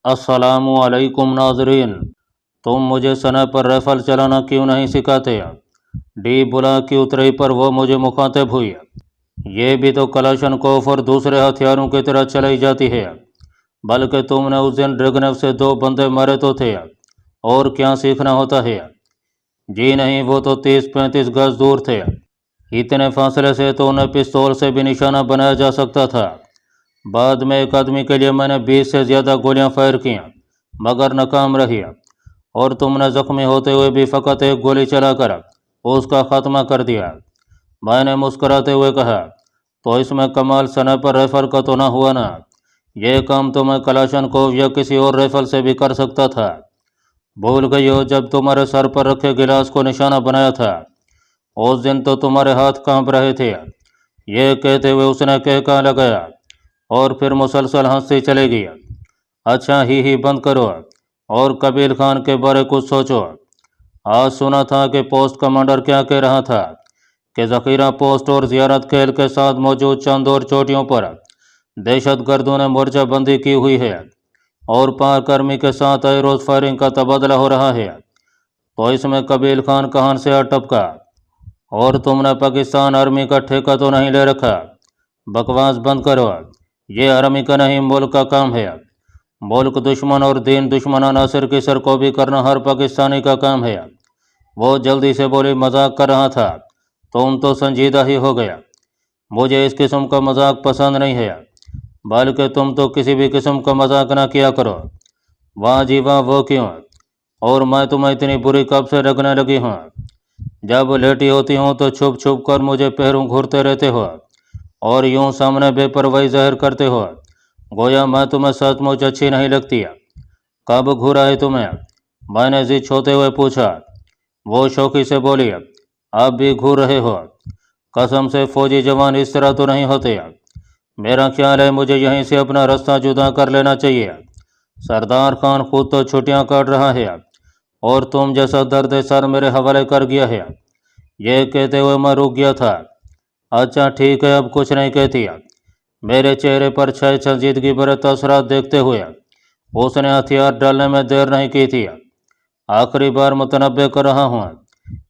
अस्सलामु अलैकुम नाजरीन। तुम मुझे समय पर राइफल चलाना क्यों नहीं सिखाते? डी बुला की उतरई पर वो मुझे मुखातिब हुई। ये भी तो कलाशनकोफ और दूसरे हथियारों की तरह चलाई जाती है, बल्कि तुमने उस दिन ड्रैगनेव से 2 बंदे मारे तो थे, और क्या सीखना होता है? जी नहीं, वो तो 30-35 गज दूर थे। इतने फासले से तो उन्हें पिस्तौल से भी निशाना बनाया जा सकता था। बाद में एक आदमी के लिए मैंने 20 से ज़्यादा गोलियां फायर की, मगर नाकाम रही, और तुमने जख्मी होते हुए भी फ़कत एक गोली चलाकर उसका खात्मा कर दिया। मैंने मुस्कराते हुए कहा, तो इसमें कमाल स्नाइपर राइफल का तो ना हुआ ना? यह काम तो मैं कलाशनकोव या किसी और राइफल से भी कर सकता था। भूल गई हो जब तुम्हारे सर पर रखे गिलास को निशाना बनाया था? उस दिन तो तुम्हारे हाथ कांप रहे थे। यह कहते हुए उसने कहका लगाया और फिर मुसलसल हंसती चली गई। अच्छा ही बंद करो और कबीर खान के बारे कुछ सोचो। आज सुना था कि पोस्ट कमांडर क्या कह रहा था कि ज़खीरा पोस्ट और ज़ियारत खेल के साथ मौजूद चंद और चोटियों पर दहशत गर्दों ने मोर्चाबंदी की हुई है और पाक आर्मी के साथ आए रोज़ फायरिंग का तबादला हो रहा है। तो इसमें कबीर खान कहाँ से आ टपका? और तुमने पाकिस्तान आर्मी का ठेका तो नहीं ले रखा? बकवास बंद करो। ये आर्मी का नहीं, मुल्क का काम है। मुल्क दुश्मन और दीन दुश्मना नासिर की सरकोबी करना हर पाकिस्तानी का काम है। वो जल्दी से बोली, मजाक कर रहा था। तुम तो संजीदा ही हो गया। मुझे इस किस्म का मजाक पसंद नहीं है, बल्कि तुम तो किसी भी किस्म का मजाक ना किया करो। वाह जी वाह, वो क्यों? और मैं तुम्हें इतनी बुरी कब से लगने लगी हूँ? जब लेटी होती हूँ तो छुप छुप कर मुझे पैरों घूरते रहते हो और यूं सामने बेपरवाही जाहिर करते हो, गोया मैं तुम्हें सचमुच अच्छी नहीं लगती। कब घूरा है तुम्हें? मैंने जिद छोते हुए पूछा। वो शौकी से बोली, आप भी घूर रहे हो? कसम से फौजी जवान इस तरह तो नहीं होते। मेरा ख्याल है मुझे यहीं से अपना रास्ता जुदा कर लेना चाहिए। सरदार खान खुद तो छुट्टियां काट रहा है और तुम जैसा दर्द सर मेरे हवाले कर गया है। यह कहते हुए मैं रुक गया था। अच्छा ठीक है, अब कुछ नहीं कहती। मेरे चेहरे पर छह संजीदगी भरे तसरात देखते हुए उसने हथियार डालने में देर नहीं की थी। आखिरी बार मुतनब्बे कर रहा हूँ,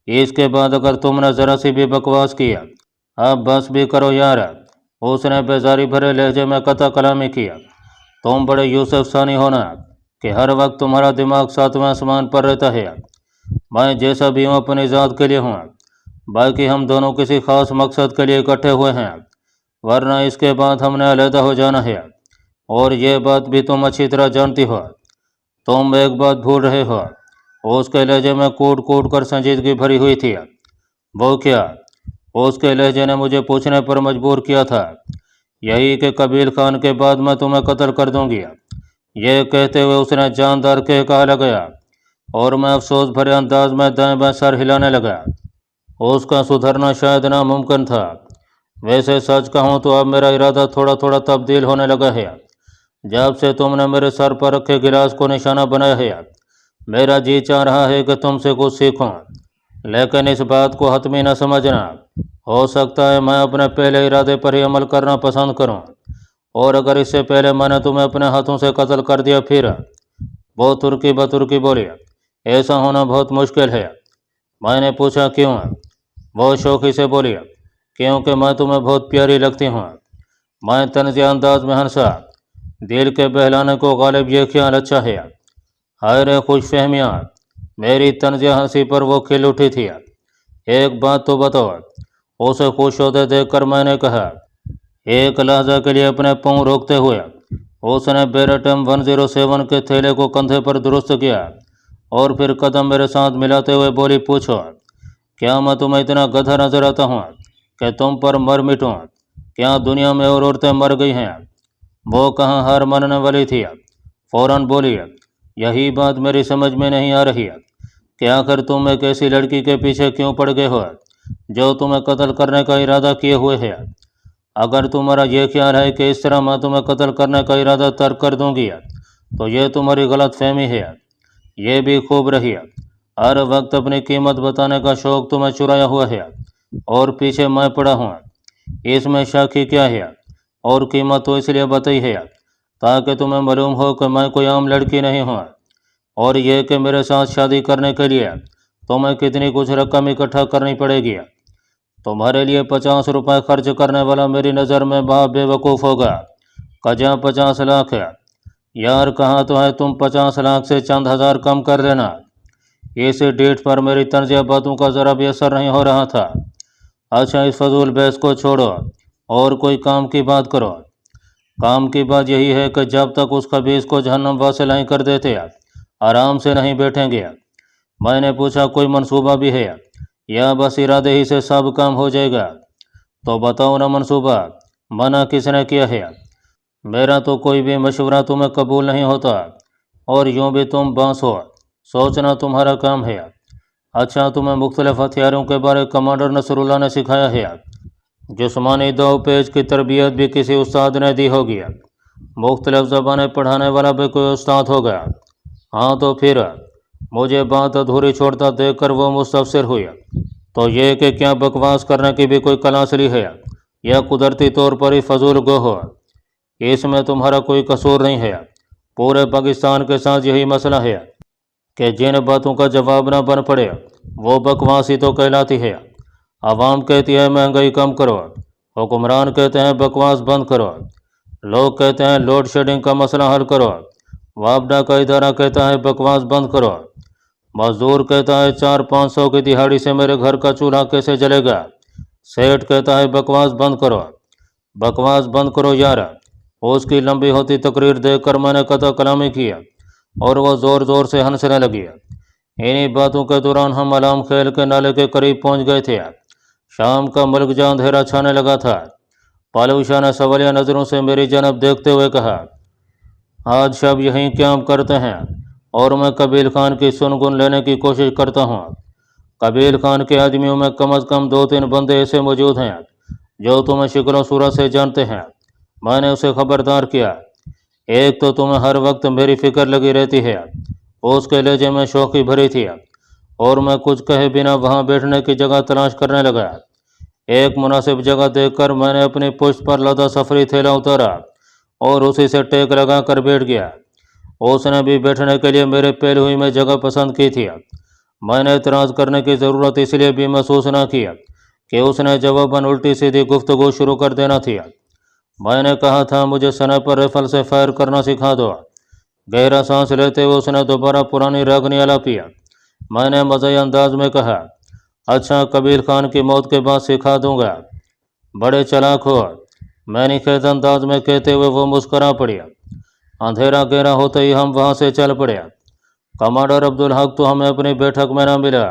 इसके बाद अगर तुमने ज़रा सी भी बकवास किया, अब बस भी करो यार। उसने बेजारी भरे लहजे में कता कलामी किया। तुम बड़े यूसुफ सानी होना कि हर वक्त तुम्हारा दिमाग 7वें आसमान पर रहता है। मैं जैसा भी हूँ अपनी ज़ात के लिए हूँ, बाकी हम दोनों किसी खास मकसद के लिए इकट्ठे हुए हैं, वरना इसके बाद हमने अलहदा हो जाना है। और ये बात भी तुम अच्छी तरह जानती हो। तुम एक बात भूल रहे हो। उसके लहजे में कूट कूट कर संजीदगी भरी हुई थी। वो क्या? उसके लहजे ने मुझे पूछने पर मजबूर किया था। यही कि कबीर खान के बाद मैं तुम्हें कत्ल कर दूंगी। यह कहते हुए उसने जानदार के कहा लगाया और मैं अफसोस भरे अंदाज में दाएं बाएं सर हिलाने लगा। उसका सुधरना शायद नामुमकिन था। वैसे सच कहूँ तो अब मेरा इरादा थोड़ा थोड़ा तब्दील होने लगा है। जब से तुमने मेरे सर पर रखे गिलास को निशाना बनाया है, मेरा जी चाह रहा है कि तुमसे कुछ सीखूं। लेकिन इस बात को हतमी न समझना। हो सकता है मैं अपने पहले इरादे पर ही अमल करना पसंद करूं, और अगर इससे पहले मैंने तुम्हें अपने हाथों से कत्ल कर दिया फिर? वो तुर्की बतुर्की बोली, ऐसा होना बहुत मुश्किल है। मैंने पूछा, क्यों? वो शौकी से बोली, क्योंकि मैं तुम्हें बहुत प्यारी लगती हूँ। मैं तंज़िया अंदाज में हंसा। दिल के बहलाने को गालिब ये ख्याल अच्छा है। हाय रे खुश फहमियाँ। मेरी तंज़िया हंसी पर वो खिल उठी थी। एक बात तो बताओ। उसे खुश होते देखकर मैंने कहा। एक लहजा के लिए अपने पाँव रोकते हुए उसने बेरटम 107 के थैले को कंधे पर दुरुस्त किया और फिर कदम मेरे साथ मिलाते हुए बोली, पूछो, क्या मैं तुम्हें इतना गधा नजर आता हूँ कि तुम पर मर मिटूँ? क्या दुनिया में और औरतें मर गई हैं? वो कहाँ हार मानने वाली थी। फौरन बोली, यही बात मेरी समझ में नहीं आ रही कि आखिर तुम एक ऐसी लड़की के पीछे क्यों पड़ गए हो जो तुम्हें कत्ल करने का इरादा किए हुए है। अगर तुम्हारा यह ख्याल है कि इस तरह मैं तुम्हें कत्ल करने का इरादा तर्क कर दूंगी, तो यह तुम्हारी गलत फहमी है। यह भी खूब रही। हर वक्त अपनी कीमत बताने का शौक तुम्हें चुराया हुआ है और पीछे मैं पड़ा हूँ। इसमें शक ही क्या है? और कीमत तो इसलिए बताई है تاکہ تمہیں معلوم ہو کہ میں کوئی عام لڑکی نہیں ہوں، اور یہ کہ میرے ساتھ شادی کرنے کے لیے تمہیں کتنی کچھ رقم اکٹھا کرنی پڑے گی۔ تمہارے لیے 50 روپے خرچ کرنے والا میری نظر میں بہت بے وقوف ہوگا۔ کجا 50 لاکھ ہے؟ یار کہاں تو ہے تم 50 لاکھ سے چند ہزار کم کر لینا۔ اس ڈیٹ پر میری طنزیہ باتوں کا ذرا بھی اثر نہیں ہو رہا تھا۔ اچھا اس فضول بحث کو چھوڑو اور کوئی کام کی بات کرو۔ کام کی بات یہی ہے کہ جب تک اس خبیث کو جہنم واصل نہیں کر دیتے آرام سے نہیں بیٹھیں گے۔ میں نے پوچھا کوئی منصوبہ بھی ہے یا بس ارادے ہی سے سب کام ہو جائے گا؟ تو بتاؤ نا منصوبہ، منع کس نے کیا ہے؟ میرا تو کوئی بھی مشورہ تمہیں قبول نہیں ہوتا، اور یوں بھی تم بانس ہو، سوچنا تمہارا کام ہے۔ اچھا تمہیں مختلف ہتھیاروں کے بارے کمانڈر نصر اللہ نے سکھایا ہے؟ جسمانی دو پیج کی تربیت بھی کسی استاد نے دی ہوگی، مختلف زبانیں پڑھانے والا بھی کوئی استاد ہوگا۔ ہاں تو پھر؟ مجھے بات ادھوری چھوڑتا دیکھ کر وہ مستفسر ہوئی۔ تو یہ کہ کیا بکواس کرنے کی بھی کوئی کلاس لی ہے یا قدرتی طور پر ہی فضول گو ہو؟ اس میں تمہارا کوئی قصور نہیں ہے۔ پورے پاکستان کے ساتھ یہی مسئلہ ہے کہ جن باتوں کا جواب نہ بن پڑے وہ بکواس ہی تو کہلاتی ہے۔ عوام کہتی ہے مہنگائی کم کرو، حکمران کہتے ہیں بکواس بند کرو، لوگ کہتے ہیں لوڈ شیڈنگ کا مسئلہ حل کرو، وابڈا کا ادارہ کہتا ہے بکواس بند کرو، مزدور کہتا ہے 400-500 کی دہاڑی سے میرے گھر کا چولہا کیسے جلے گا، سیٹ کہتا ہے بکواس بند کرو، بکواس بند کرو یار۔ اس کی لمبی ہوتی تقریر دیکھ کر میں نے قطع کلامی کیا اور وہ زور زور سے ہنسنے لگی۔ انہی باتوں کے دوران ہم علام خیل کے نالے کے قریب پہنچ گئے تھے۔ شام کا ملک جہاں اندھیرا چھانے لگا تھا۔ پالو شاہ نے سوالیہ نظروں سے میری جانب دیکھتے ہوئے کہا، آج شب یہیں قیام کرتے ہیں اور میں قبیل خان کی سنگن لینے کی کوشش کرتا ہوں۔ قبیل خان کے آدمیوں میں کم از کم 2-3 بندے ایسے موجود ہیں جو تمہیں شکل و صورت سے جانتے ہیں۔ میں نے اسے خبردار کیا، ایک تو تمہیں ہر وقت میری فکر لگی رہتی ہے۔ اس کے لہجے میں شوخی بھری تھی اور میں کچھ کہے بنا وہاں بیٹھنے کی جگہ تلاش کرنے لگا۔ ایک مناسب جگہ دیکھ کر میں نے اپنی پشت پر لدا سفری تھیلا اتارا اور اسی سے ٹیک لگا کر بیٹھ گیا۔ اس نے بھی بیٹھنے کے لیے میرے پہلی ہوئی میں جگہ پسند کی تھی۔ میں نے اعتراض کرنے کی ضرورت اس لیے بھی محسوس نہ کی کہ اس نے جواباً الٹی سیدھی گفتگو شروع کر دینا تھی۔ میں نے کہا تھا مجھے سنائپر رائفل سے فائر کرنا سکھا دو۔ گہرا سانس لیتے ہوئے اس نے دوبارہ پرانی راگنی آلاپی۔ میں نے مزاحیہ انداز میں کہا، اچھا قبیل خان کی موت کے بعد سکھا دوں گا، بڑے چلاک ہو۔ میں نے خیز انداز میں کہتے ہوئے وہ مسکرا پڑی۔ اندھیرا گہرا ہوتے ہی ہم وہاں سے چل پڑے۔ کمانڈر عبدالحق تو ہمیں اپنی بیٹھک میں نہ ملا،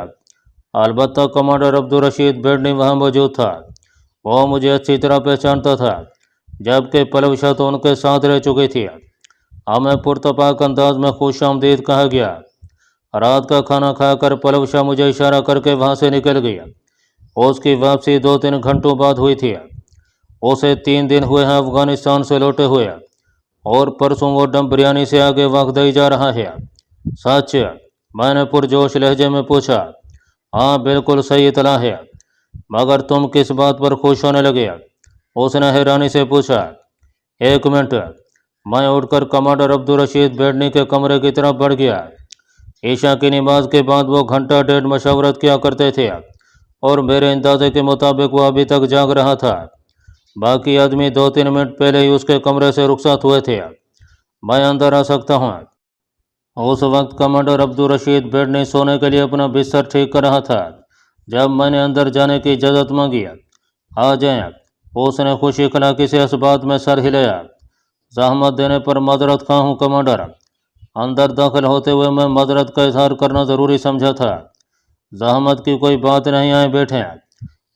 البتہ کمانڈر عبدالرشید بیڈنی وہاں موجود تھا۔ وہ مجھے اچھی طرح پہچانتا تھا، جبکہ پلو شاہ تو ان کے ساتھ رہ چکی تھی۔ ہمیں پرتپاک انداز میں خوش آمدید کہا گیا۔ رات کا کھانا کھا کر پلو شاہ مجھے اشارہ کر کے وہاں سے نکل گیا۔ اس کی واپسی 2-3 گھنٹوں بعد ہوئی تھی۔ اسے 3 دن ہوئے ہیں افغانستان سے لوٹے ہوئے، اور پرسوں وہ ڈم بریانی سے آگے واقعی جا رہا ہے۔ سچ؟ میں نے پرجوش لہجے میں پوچھا۔ ہاں بالکل صحیح اطلاع ہے، مگر تم کس بات پر خوش ہونے لگے؟ اس نے حیرانی سے پوچھا۔ 1 منٹ۔ میں اٹھ کر کمانڈر عبدالرشید بیڈنی کے کمرے کی طرف بڑھ گیا۔ عشاء کی نماز کے بعد وہ 1.5 گھنٹہ مشاورت کیا کرتے تھے، اور میرے اندازے کے مطابق وہ ابھی تک جاگ رہا تھا۔ باقی آدمی 2-3 منٹ پہلے ہی اس کے کمرے سے رخصت ہوئے تھے۔ میں اندر آ سکتا ہوں؟ اس وقت کمانڈر عبدالرشید بیڈنی سونے کے لیے اپنا بستر ٹھیک کر رہا تھا جب میں نے اندر جانے کی اجازت مانگی۔ آ جائیں۔ اس نے خوش اخلاقی سے اس بات میں سر ہلایا۔ زحمت دینے پر معذرت خواہ ہوں کمانڈر۔ اندر داخل ہوتے ہوئے میں معذرت کا اظہار کرنا ضروری سمجھا تھا۔ زحمت کی کوئی بات نہیں، آئے بیٹھیں۔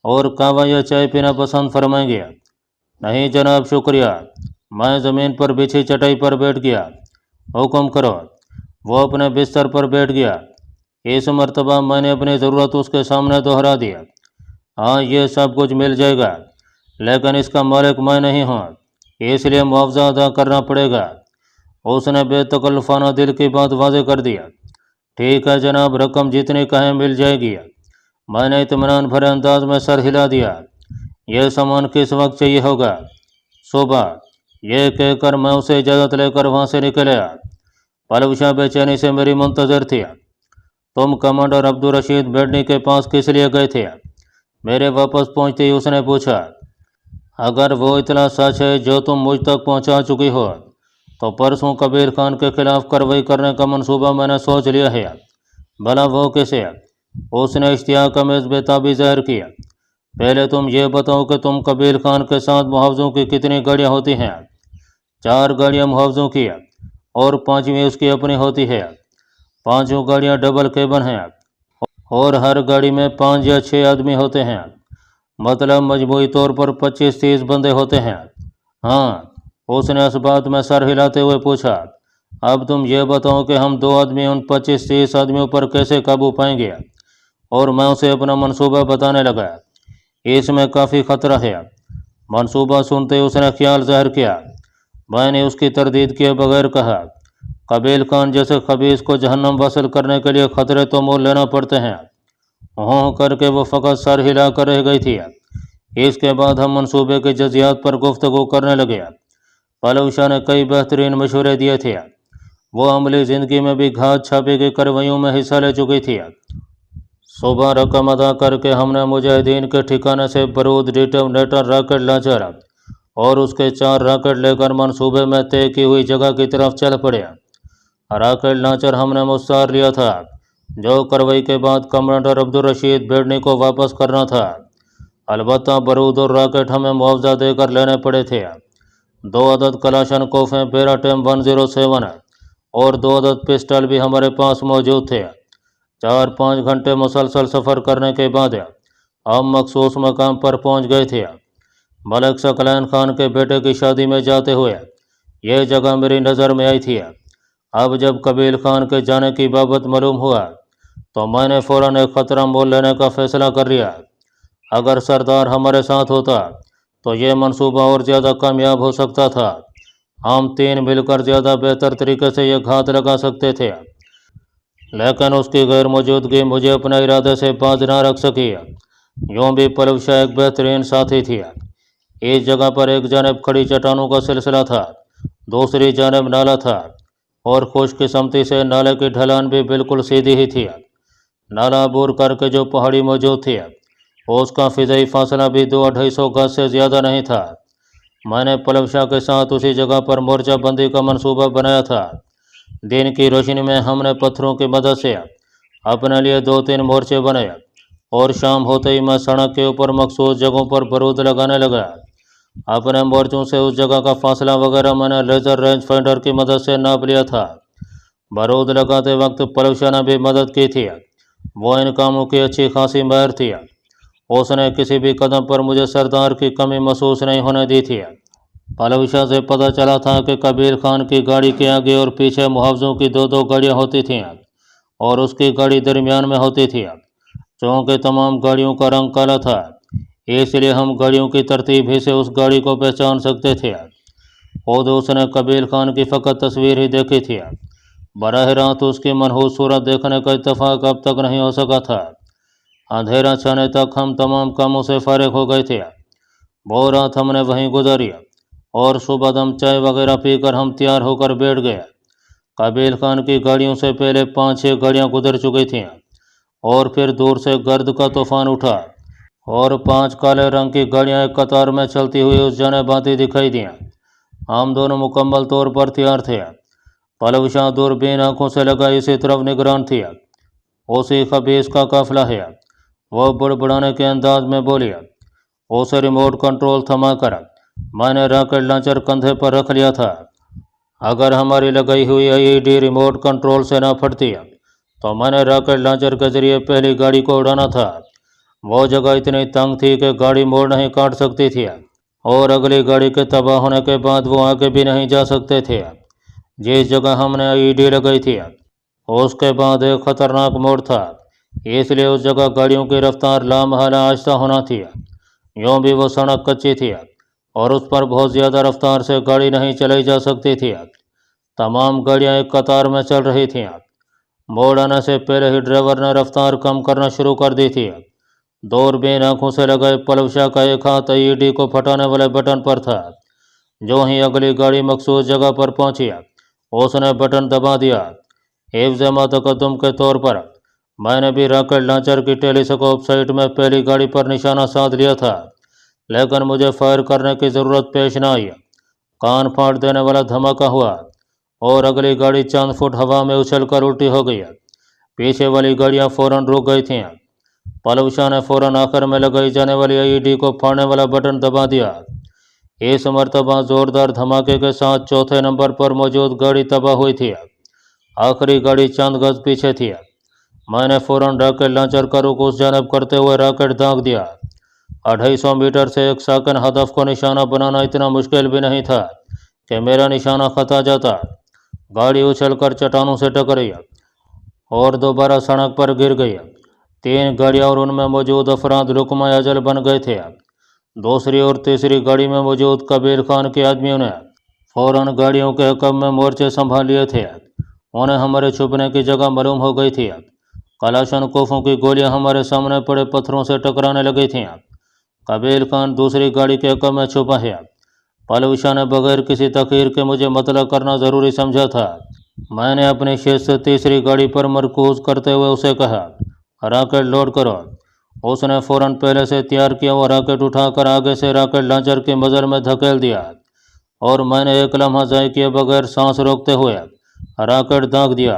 اور قہوہ یا چائے پینا پسند فرمائیں گے؟ نہیں جناب شکریہ۔ میں زمین پر بچھی چٹائی پر بیٹھ گیا۔ حکم کرو۔ وہ اپنے بستر پر بیٹھ گیا۔ اس مرتبہ میں نے اپنی ضرورت اس کے سامنے دہرا دیا۔ ہاں یہ سب کچھ مل جائے گا، لیکن اس کا مالک میں نہیں ہوں، اس لیے معاوضہ ادا کرنا پڑے گا۔ اس نے بے تکلفانہ دل کی بات واضح کر دیا۔ ٹھیک ہے جناب، رقم جتنی کہیں مل جائے گی۔ میں نے اطمینان بھرے انداز میں سر ہلا دیا۔ یہ سامان کس وقت چاہیے ہوگا؟ صبح۔ ये कहकर मैं उसे इजाज़त लेकर वहाँ से निकल आया। पलव शाह बेचैनी से मेरी मुंतज़र थी। तुम कमांडर अब्दुल रशीद बेडनी के पास किस लिए गए थे? मेरे वापस पहुँचते ही उसने पूछा। अगर वो इतना सच है जो तुम मुझ तक पहुँचा चुकी हो तो परसों कबीर खान के खिलाफ कार्रवाई करने का मंसूबा मैंने सोच लिया है। भला वो कैसे? उसने इश्तियाक अमेज़ बेताबी ज़ाहिर किया। पहले तुम ये बताओ कि तुम कबीर खान के साथ मुहावजों की कितनी गाड़ियाँ होती हैं? 4 गाड़ियाँ मुहावजों की और 5वीं उसकी अपनी होती है। 5 गाड़ियाँ डबल केबन हैं और हर गाड़ी में 5 या 6 आदमी होते हैं। मतलब मजमूई तौर पर 25-30 बंदे होते हैं। हाँ, उसने इस बात में सर हिलाते हुए पूछा। अब तुम ये बताओ कि हम 2 आदमी उन 25-30 आदमियों पर कैसे काबू पाएंगे? और मैं उसे अपना मंसूबा बताने लगा। इसमें काफ़ी ख़तरा है। मंसूबा सुनते उसने ख्याल ज़ाहिर किया। मैंने उसकी तरदीद किए बगैर कहा, कबीर खान जैसे खबीस को जहन्नम वसूल करने के लिए ख़तरे तो मोल लेना पड़ते हैं। हों करके वो फ़कत सर हिला कर रह गई थी। इसके बाद हम मंसूबे के जजियात पर गुफ्तगू करने लगे। पलव शाह ने कई बेहतरीन मशवरे दिए थे। वो अमली ज़िंदगी में भी घात छापे की कार्रवाइयों में हिस्सा ले चुकी थी। सुबह रकम अदा करके हमने मुजाहिदीन के ठिकाने से बारूद, डिटोनेटर, रॉकेट लॉन्चर और उसके 4 रॉकेट लेकर मंसूबे में तय की हुई जगह की तरफ चल पड़े। रॉकेट लॉन्चर हमने मुस्तार लिया था, जो कार्रवाई के बाद कमांडर अब्दुल रशीद बेडनी को वापस करना था। अलबत्ता बारूद और रॉकेट हमें मुआवजा देकर लेने पड़े थे। 2 अदद कलाशन कोफें पेराटेम 107 और 2 अदद पिस्टल भी हमारे पास मौजूद थे। 4-5 घंटे मुसलसल सफ़र करने के बाद हम मखसूस मकाम पर पहुंच गए थे। मलिक सकलैन खान के बेटे की शादी में जाते हुए यह जगह मेरी नज़र में आई थी। अब जब कबीर खान के जाने की बाबत मालूम हुआ तो मैंने फ़ौरन एक ख़तरा मोल लेने का फ़ैसला कर लिया। अगर सरदार हमारे साथ होता तो ये मंसूबा और ज़्यादा कामयाब हो सकता था। हम 3 मिलकर ज़्यादा बेहतर तरीके से ये घात लगा सकते थे, लेकिन उसकी गैर मौजूदगी मुझे अपने इरादे से बाज ना रख सकी। यूँ भी पलव शाह एक बेहतरीन साथी थी। इस जगह पर एक जानब खड़ी चट्टानों का सिलसिला था, दूसरी जानब नाला था और खुशकिस्मती से नाले की ढलान भी बिल्कुल सीधी ही थी। नाला अबूर करके जो पहाड़ी मौजूद थी उसका फ़िज़ाई फासला भी 200-250 गज से ज़्यादा नहीं था। मैंने पलव शाह के साथ उसी जगह पर मोर्चा बंदी का मंसूबा बनाया था। दिन की रोशनी में हमने पत्थरों की मदद से अपने लिए 2-3 मोर्चे बनाए और शाम होते ही मैं सड़क के ऊपर मखसूस जगहों पर बारूद लगाने लगा। अपने मोर्चों से उस जगह का फासला वगैरह मैंने लेज़र रेंज फाइंडर की मदद से नाप लिया था। बारूद लगाते वक्त पलव शाह ने भी मदद की थी। वो इन कामों की अच्छी खासी माहिर थी। उसने किसी भी कदम पर मुझे सरदार की कमी महसूस नहीं होने दी थी। पलव शाह से पता चला था कि कबीर खान की गाड़ी के आगे और पीछे मुहावजों की 2-2 गाड़ियाँ होती थीं और उसकी गाड़ी दरमियान में होती थी। चूँकि तमाम गाड़ियों का रंग काला था, इसलिए हम गाड़ियों की तरतीब ही से उस गाड़ी को पहचान सकते थे। खुद उसने कबीर खान की फ़कत तस्वीर ही देखी थी। बराह रात उसकी मनहूस सूरत देखने का इत्तफाक अब तक नहीं हो सका था। अंधेरा छाने तक हम तमाम कामों से फारिग हो गए थे। वो रात हमने वहीं गुजारी और सुबह दम चाय वगैरह पीकर हम तैयार होकर बैठ गए। कबीर खान की गाड़ियों से पहले 5-6 गाड़ियाँ गुजर चुकी थीं और फिर दूर से गर्द का तूफान उठा और 5 काले रंग की गाड़ियाँ एक कतार में चलती हुई उस जाने बाती दिखाई दी। हम दोनों मुकम्मल तौर पर तैयार थे। पलव शाह दूरबीन आंखों से लगा इसी तरफ निगरान थी। उसी खबीस का काफिला है, वो बुड़बुड़ाने के अंदाज में बोली। उसे रिमोट कंट्रोल थमा कर मैंने रॉकेट लॉन्चर कंधे पर रख लिया था। अगर हमारी लगाई हुई आईईडी रिमोट कंट्रोल से ना फटती तो मैंने रॉकेट लॉन्चर के जरिए पहली गाड़ी को उड़ाना था। वो जगह इतनी तंग थी कि गाड़ी मोड़ नहीं काट सकती थी और अगली गाड़ी के तबाह होने के बाद वो आगे भी नहीं जा सकते थे। जिस जगह हमने आईईडी लगाई थी उसके बाद एक ख़तरनाक मोड़ था, इसलिए उस जगह गाड़ियों की रफ्तार लामहला आहिस्ता होना थी। यूँ भी वो सड़क कच्ची थी और उस पर बहुत ज़्यादा रफ्तार से गाड़ी नहीं चलाई जा सकती थी। तमाम गाड़ियाँ एक कतार में चल रही थीं। मोड़ आने से पहले ही ड्राइवर ने रफ्तार कम करना शुरू कर दी थी। दूरबीन आंखों से लगाए पलव शाह का एक हाथ आईईडी को फटाने वाले बटन पर था। जो ही अगली गाड़ी मखसूस जगह पर पहुंची उसने बटन दबा दिया। हिफ्ज़ मतक़द्दुम के तौर पर मैंने भी रॉकेट लॉन्चर की टेलीस्कोप साइट में पहली गाड़ी पर निशाना साध लिया था, लेकिन मुझे फायर करने की ज़रूरत पेश न आई। कान फाड़ देने वाला धमाका हुआ और अगली गाड़ी चंद फुट हवा में उछलकर उल्टी हो गई। पीछे वाली गाड़ियां फौरन रुक गई थीं। पलवशा ने फौरन आखिर में लगाई जाने वाली आईईडी को फाड़ने वाला बटन दबा दिया। इस मरतबा ज़ोरदार धमाके के साथ चौथे नंबर पर मौजूद गाड़ी तबाह हुई थी। आखिरी गाड़ी चंद गज पीछे थी। मैंने फौरन रॉकेट लॉन्चर का रुख उस जानब करते हुए रॉकेट दाग दिया। 250 मीटर से एक साकिन हदफ को निशाना बनाना इतना मुश्किल भी नहीं था कि मेरा निशाना खता जाता। गाड़ी उछलकर चट्टानों से टकराई और दोबारा सड़क पर गिर गई। 3 गाड़ियां और उनमें मौजूद अफराद लुकमा अजल बन गए थे। दूसरी और तीसरी गाड़ी में मौजूद कबीर खान के आदमियों ने फौरन गाड़ियों के हकम में मोर्चे संभाल लिए थे। उन्हें हमारे छुपने की जगह मालूम हो गई थी। कलाशनकोफों की गोलियां हमारे सामने पड़े पत्थरों से टकराने लगी थीं। कबीर खान दूसरी गाड़ी के हकम में छुपा है। पलवशा ने बगैर किसी तखीर के मुझे मतलब करना ज़रूरी समझा था। मैंने अपनी शेष से तीसरी गाड़ी पर मरकूज करते हुए उसे कहा, रॉकेट लोड करो। उसने फ़ौरन पहले से तैयार किया हुआ रॉकेट उठाकर आगे से रॉकेट लॉन्चर की मजर में धकेल दिया और मैंने एक लम्हा ज़ाय किए बगैर सांस रोकते हुए रॉकेट दाग दिया।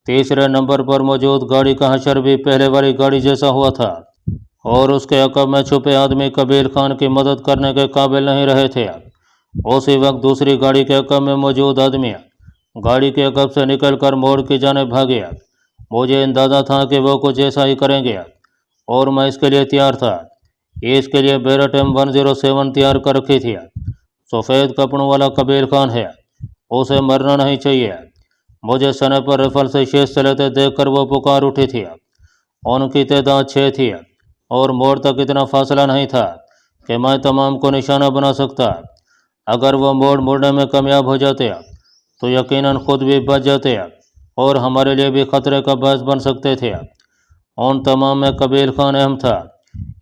तीसरे नंबर पर मौजूद गाड़ी का हशर भी पहले वाली गाड़ी जैसा हुआ था और उसके अकब में छुपे आदमी कबीर खान की मदद करने के काबिल नहीं रहे थे। उसी वक्त दूसरी गाड़ी के अकब में मौजूद आदमी गाड़ी के अकब से निकलकर मोड़ की जाने भागे। मुझे अंदाज़ा था कि वो कुछ ऐसा ही करेंगे और मैं इसके लिए तैयार था। इसके लिए बेरट M107 तैयार कर रखी थी। सफ़ेद कपड़ों वाला कबीर खान है, उसे मरना नहीं चाहिए। मुझे स्नाइपर राइफल से शेष चलाते देखकर वो पुकार उठी थी। उनकी तादाद 6 थी और मोड़ तक इतना फासला नहीं था कि मैं तमाम को निशाना बना सकता। अगर वो मोड़ मुड़ने में कामयाब हो जाते तो यकीनन खुद भी बच जाते और हमारे लिए भी ख़तरे का बायस बन सकते थे। उन तमाम में कबीर खान अहम था।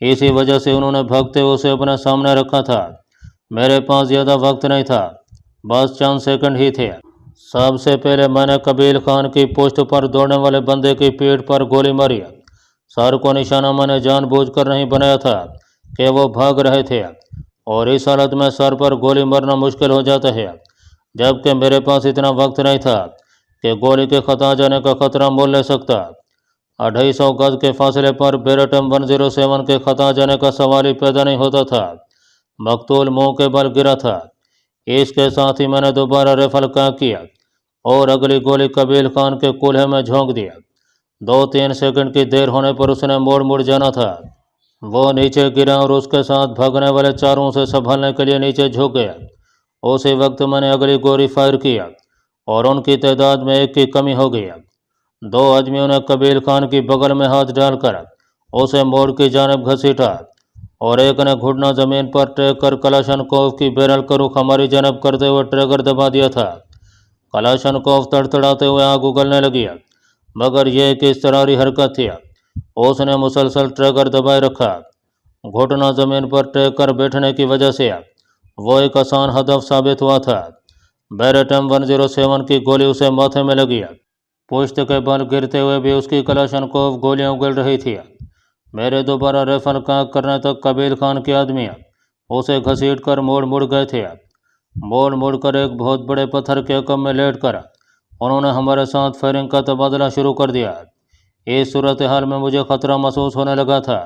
इसी वजह से उन्होंने भागते हुए उसे अपने सामने रखा था। मेरे पास ज़्यादा वक्त नहीं था, बस चंद सेकंड ही थे। सबसे पहले मैंने कबीर खान की पोस्ट पर दौड़ने वाले बंदे की पीठ पर गोली मारी। सर को निशाना मैंने जानबूझकर नहीं बनाया था कि वो भाग रहे थे और इस हालत में सर पर गोली मारना मुश्किल हो जाता है, जबकि मेरे पास इतना वक्त नहीं था कि गोली के खता जाने का खतरा मोल ले सकता। 250 गज के फासले पर बेरट M107 के खता जाने का सवाल ही पैदा नहीं होता था। मकतूल मुंह के बल गिरा था। इसके साथ ही मैंने दोबारा राइफल काक किया और अगली गोली कबीर खान के कूल्हे में झोंक दिया। 2-3 सेकंड की देर होने पर उसने मोड़ मुड़ जाना था। वो नीचे गिरा और उसके साथ भागने वाले चारों से संभालने के लिए नीचे झुक गया। उसी वक्त मैंने अगली गोली फायर किया और उनकी तादाद में एक की कमी हो गई। 2 आदमियों ने कबीर खान की बगल में हाथ डालकर उसे मोड़ की जानिब घसीटा और एक ने घुटना ज़मीन पर टेक कर कलाशनकोव की बैरल का रुख हमारी जानब करते हुए ट्रिगर दबा दिया था। कलाशनकोव तड़तड़ाते हुए आग उगलने लगी, मगर यह एक इसरारी हरकत थी। उसने मुसलसल ट्रिगर दबाए रखा। घुटना ज़मीन पर टेक कर बैठने की वजह से वो एक आसान हदफ साबित हुआ था। बेरट M107 की गोली उसे माथे में लगी। पुश्त के बल गिरते हुए भी उसकी कलाशनकोव गोलियां उगल रही थी। मेरे दोबारा राइफल काक करने तक कबीर खान के आदमी उसे घसीट कर मोड़ मुड़ गए थे। मोड़ मुड़ कर एक बहुत बड़े पत्थर के हकम में लेट कर उन्होंने हमारे साथ फायरिंग का तबादला शुरू कर दिया। इस सूरत हाल में मुझे ख़तरा महसूस होने लगा था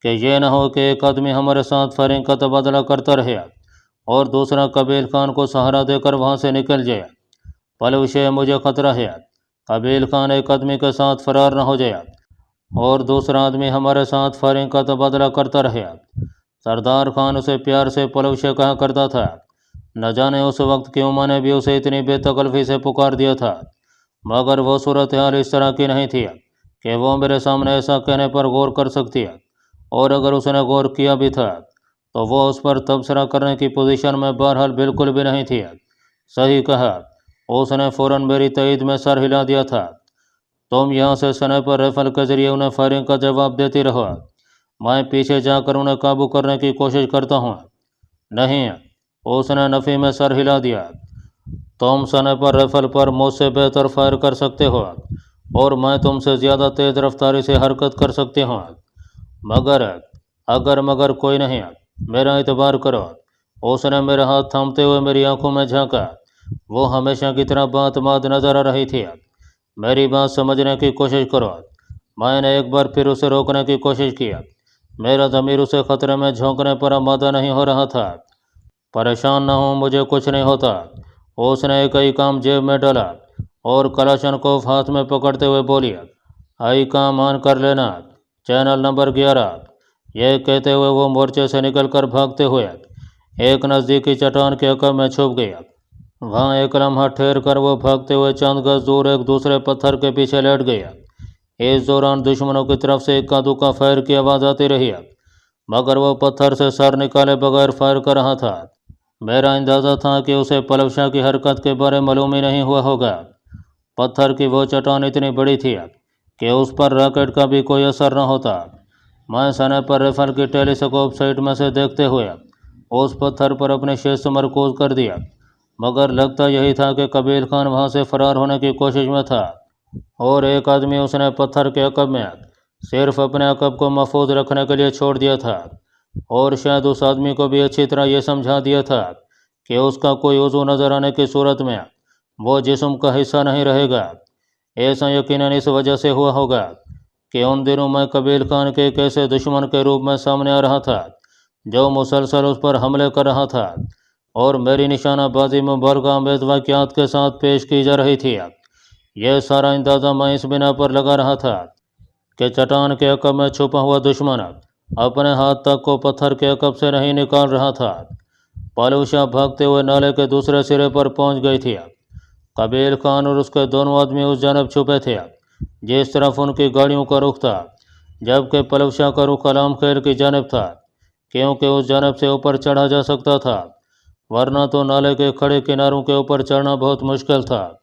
कि यह न हो कि एक आदमी हमारे साथ फायरिंग का तबादला करता रहे और दूसरा कबीर खान को सहारा देकर वहाँ से निकल जाए। पल विषय मुझे ख़तरा है कबीर खान एक आदमी के साथ फरार न हो जाए और दूसरा आदमी हमारे साथ फायरिंग का तबादला करता रहे। सरदार खान उसे प्यार से पलवशे कहा करता था। न जाने उस वक्त क्यों मैंने भी उसे इतनी बेतकल्फ़ी से पुकार दिया था, मगर वो सूरत हाल इस तरह की नहीं थी कि वो मेरे सामने ऐसा कहने पर गौर कर सकती है, और अगर उसने गौर किया भी था तो वो उस पर तबसरा करने की पोजीशन में बहरहाल बिल्कुल भी नहीं थी। सही कहा, उसने फ़ौरन मेरी तईद में सर हिला दिया था। तुम यहाँ से स्नाइपर राइफल के ज़रिए उन्हें फायरिंग का जवाब देती रहो, मैं पीछे जाकर उन्हें काबू करने की कोशिश करता हूँ। नहीं, उसने नफ़ी में सर हिला दिया। तुम स्नाइपर राइफल पर मुझसे बेहतर फायर कर सकते हो और मैं तुमसे ज़्यादा तेज़ रफ्तारी से हरकत कर सकती हूँ, मगर कोई नहीं, मेरा एतबार करो। उसने मेरा हाथ थामते हुए मेरी आंखों में झांका। वो हमेशा की तरह बात नजर आ रही थी। मेरी बात समझने की कोशिश करो। मैंने एक बार फिर उसे रोकने की कोशिश की। मेरा ज़मीर उसे खतरे में झोंकने पर आमादा नहीं हो रहा था। परेशान न हो, मुझे कुछ नहीं होता। उसने एक ही काम जेब में डाला और कलाशनकोफ हाथ में पकड़ते हुए बोली, आई काम ऑन कर लेना, चैनल नंबर 11। यह कहते हुए वो मोर्चे से निकलकर भागते हुए एक नज़दीकी चट्टान के अकब में छुप गया। वहाँ एक लम्हा ठहर कर वो भागते हुए चंद गज दूर एक दूसरे पत्थर के पीछे लेट गया। इस दौरान दुश्मनों की तरफ से इक्का दुक्का फायर की आवाज़ आती रही, मगर वो पत्थर से सर निकाले बगैर फायर कर रहा था। मेरा अंदाज़ा था कि उसे पलव शाह की हरकत के बारे मालूम ही नहीं हुआ होगा। पत्थर की वो चट्टान इतनी बड़ी थी कि उस पर रॉकेट का भी कोई असर न होता। मैं स्नाइपर राइफल की टेलीस्कोप साइट में से देखते हुए उस पत्थर पर अपने शेष मरकूज कर दिया, मगर लगता यही था कि कबीर खान वहाँ से फरार होने की कोशिश में था और एक आदमी उसने पत्थर के अकब में सिर्फ अपने अकब को महफूज रखने के लिए छोड़ दिया था, और शायद उस आदमी को भी अच्छी तरह यह समझा दिया था कि उसका कोई उज़ू नज़र आने की सूरत में वो जिस्म का हिस्सा नहीं रहेगा। ऐसा यकीनन इस वजह से हुआ होगा कि उन दिनों मैं कबीर खान के एक ऐसे दुश्मन के रूप में सामने आ रहा था जो मुसलसल उस पर हमले कर रहा था और मेरी निशानाबाजी मुबारक आमेज वाक़यात के साथ पेश की जा रही थी। यह सारा अंदाज़ा मैं इस बिना पर लगा रहा था कि चट्टान के अकब में छुपा हुआ दुश्मन अपने हाथ तक को पत्थर के अकब से नहीं निकाल रहा था। पलव शाह भागते हुए नाले के दूसरे सिरे पर पहुंच गई थी। कबीर खान और उसके दोनों आदमी उस जानब छुपे थे जिस तरफ उनकी गाड़ियों का रुख था, जबकि पलव शाह का रुख अलाम खैर की जानब था, क्योंकि उस जानब से ऊपर चढ़ा जा सकता था, वरना तो नाले के खड़े किनारों के ऊपर चढ़ना बहुत मुश्किल था।